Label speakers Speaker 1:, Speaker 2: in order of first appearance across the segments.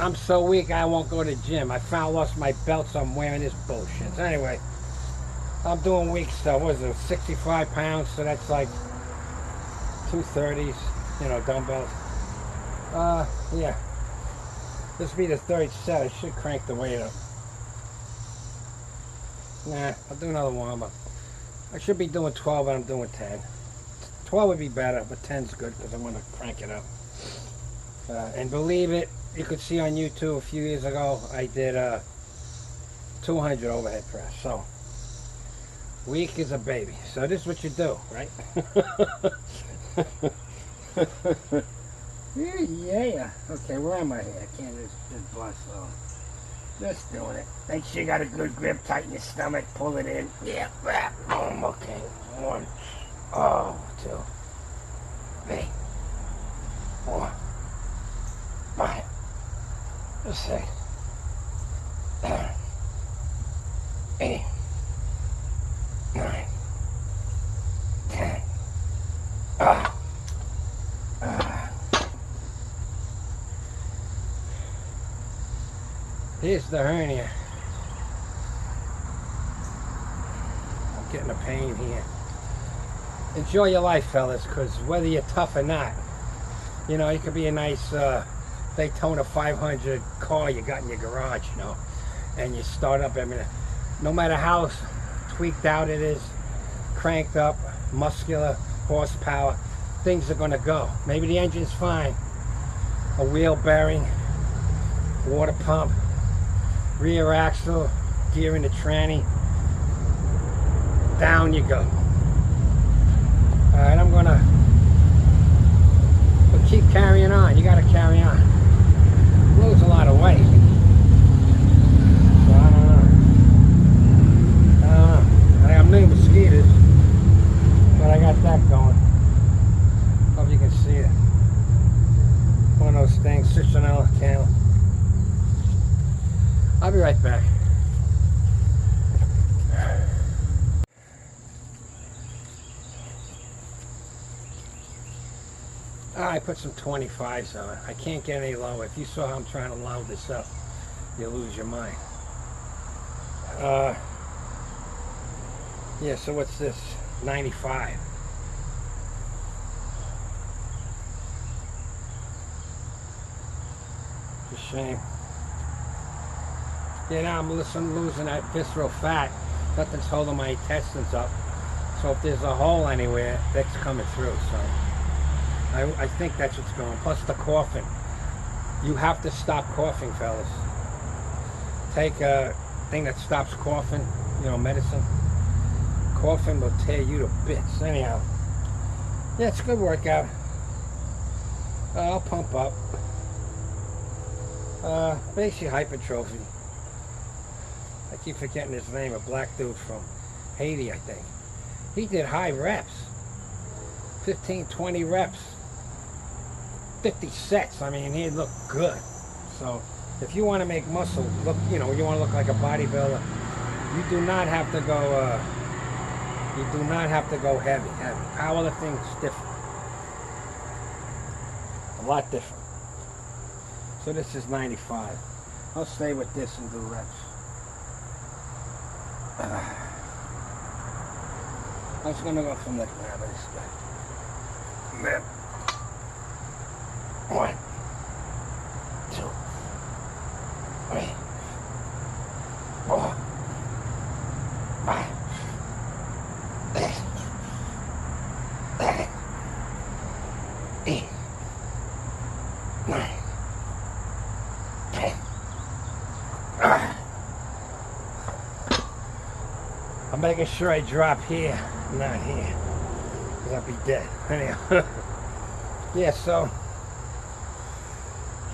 Speaker 1: I'm so weak I won't go to the gym. I lost my belt, so I'm wearing this bullshit. So anyway, I'm doing weak stuff. What is it, 65 pounds? So that's like 230s, you know, dumbbells. Yeah. This will be the third set. I should crank the weight up. Nah, I'll do another warm-up. I should be doing 12, but I'm doing 10. 12 would be better, but 10's good because I want to crank it up. And believe it, you could see on YouTube a few years ago, I did 200 overhead press. So, weak as a baby. So this is what you do, right? Yeah. Okay, where am I here? I can't just bust off. Just doing it. Make sure you got a good grip, tighten your stomach, pull it in. Yeah, boom, okay. 1, 2, 3, 4, 5, 6, 7, 8, 9, 10. Here's the hernia. I'm getting a pain here. Enjoy your life, fellas, because whether you're tough or not, you know, it could be a nice Daytona 500 car you got in your garage, you know, and you start up, I mean, no matter how tweaked out it is, cranked up, muscular, horsepower, things are going to go. Maybe the engine's fine, a wheel bearing, water pump, rear axle, gear in the tranny, down you go. Alright, I'm gonna keep carrying on. You gotta carry on. Lose a lot of weight. So I don't know. I got a million mosquitoes, but I got that going. Hope you can see it. One of those things, citronella candle. I'll be right back. I put some 25s on it. I can't get any lower. If you saw how I'm trying to load this up, you'll lose your mind. Yeah, so what's this? 95. It's a shame. Yeah, now I'm losing that visceral fat. Nothing's holding my intestines up. So if there's a hole anywhere, that's coming through. So I think that's what's going on. Plus the coughing. You have to stop coughing, fellas. Take a thing that stops coughing, you know, medicine. Coughing will tear you to bits. Anyhow, yeah, it's a good workout. I'll pump up. Basically hypertrophy. I keep forgetting his name, a black dude from Haiti, I think. He did high reps. 15, 20 reps. 50 sets. I mean, he'd look good. So, if you want to make muscle, look, you know, you want to look like a bodybuilder, you do not have to go, heavy. Powerlifting's different. A lot different. So this is 95. I'll stay with this and do reps. I'm just gonna go from the grab of this guy. 1, 2, 3, 4, 5, 6, 7, 8, 9, 10. I'm making sure I drop here, not here, because I'll be dead. Anyhow, yeah, so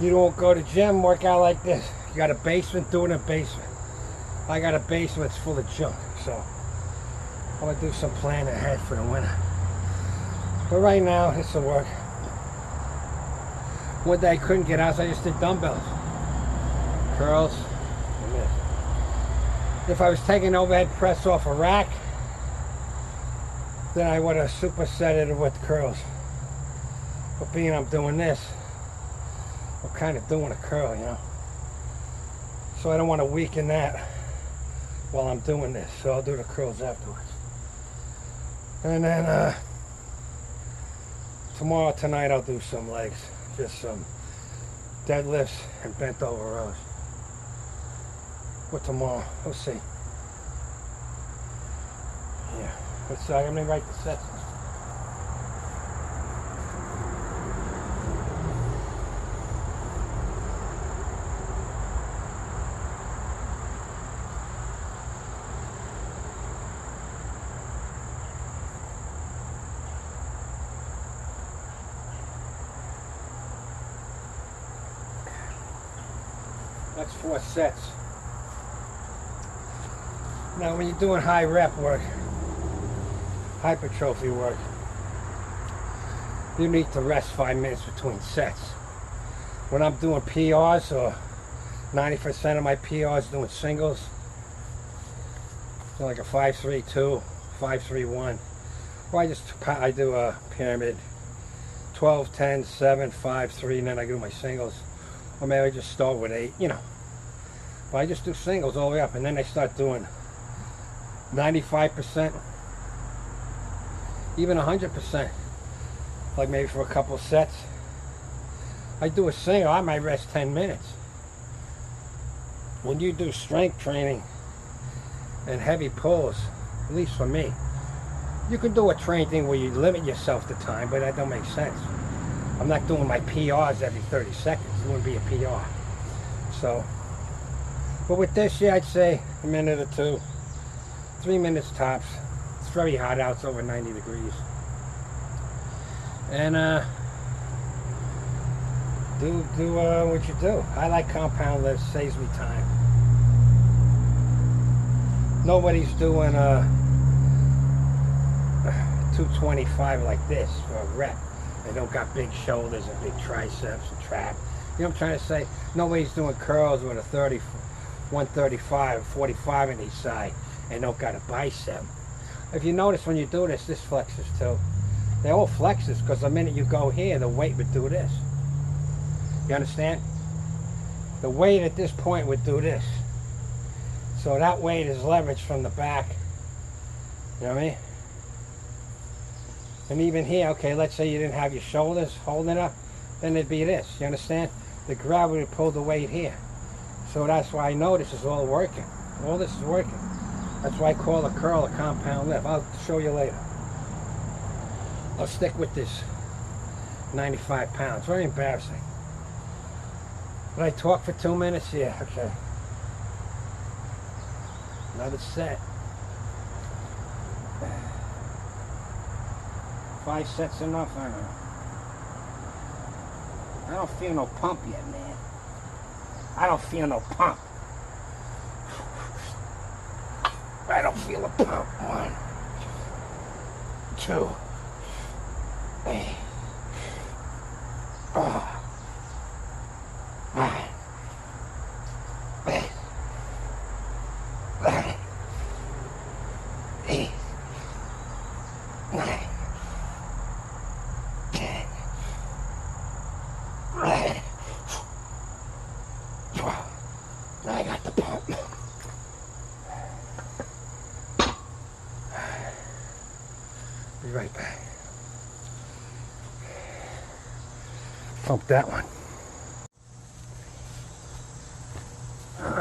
Speaker 1: you don't go to gym, work out like this. You got a basement, do it in a basement. I got a basement that's full of junk, so I'm going to do some planning ahead for the winter. But right now, this will work. One day I couldn't get out, so I just did dumbbells. Curls, and this. If I was taking overhead press off a rack, then I would have supersetted it with curls. But being I'm doing this, I'm kind of doing a curl, you know. So I don't want to weaken that while I'm doing this. So I'll do the curls afterwards. And then tonight I'll do some legs. Just some deadlifts and bent over rows. Or tomorrow, we'll see. Yeah, let me write the sets. That's 4 sets. Now when you're doing high rep work, hypertrophy work, you need to rest 5 minutes between sets. When I'm doing PRs, or 90% of my PRs doing singles, so like a 5-3-2, 5-3-1, or I do a pyramid, 12, 10, 7, 5, 3, and then I do my singles. Or maybe I just start with 8, you know. But I just do singles all the way up, and then I start doing 95%, even 100%, like maybe for a couple sets. I do a single, I might rest 10 minutes. When you do strength training and heavy pulls, at least for me, you can do a train thing where you limit yourself to time, but that don't make sense. I'm not doing my PRs every 30 seconds. It wouldn't be a PR. So, but with this, yeah, I'd say a minute or 2. 3 minutes tops. It's very hot out. It's over 90 degrees. And do what you do. I like compound lifts. Saves me time. Nobody's doing 225 like this for a rep. They don't got big shoulders and big triceps and trap. You know what I'm trying to say? Nobody's doing curls with a 30, 135, 45 on each side and don't got a bicep. If you notice when you do this flexes too. They all flexes because the minute you go here, the weight would do this. You understand? The weight at this point would do this. So that weight is leveraged from the back. You know what I mean? And even here, okay, let's say you didn't have your shoulders holding it up, then it'd be this, you understand? The gravity would pull the weight here. So that's why I know this is all working. All this is working. That's why I call a curl a compound lift. I'll show you later. I'll stick with this 95 pounds. Very embarrassing. But I talk for 2 minutes? Yeah, okay. Another set. 5 sets enough? I don't know. I don't feel no pump yet, man. I don't feel no pump. I don't feel a pump. 1, 2. Hey. Oh. I got the pump. Be right back. Pump that one.